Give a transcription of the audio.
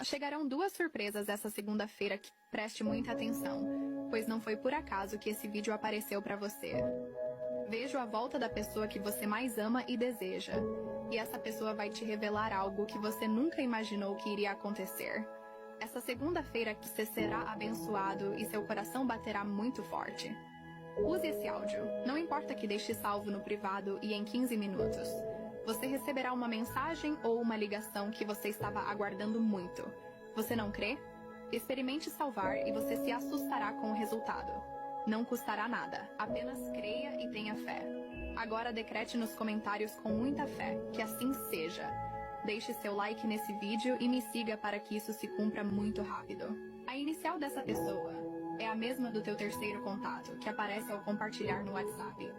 Chegarão duas surpresas essa segunda-feira que preste muita atenção, pois não foi por acaso que esse vídeo apareceu para você. Vejo a volta da pessoa que você mais ama e deseja, e essa pessoa vai te revelar algo que você nunca imaginou que iria acontecer. Essa segunda-feira você será abençoado e seu coração baterá muito forte. Use esse áudio, não importa que deixe salvo no privado e em 15 minutos. Você receberá uma mensagem ou uma ligação que você estava aguardando muito. Você não crê? Experimente salvar e você se assustará com o resultado. Não custará nada, apenas creia e tenha fé. Agora decrete nos comentários com muita fé, que assim seja. Deixe seu like nesse vídeo e me siga para que isso se cumpra muito rápido. A inicial dessa pessoa é a mesma do teu terceiro contato, que aparece ao compartilhar no WhatsApp.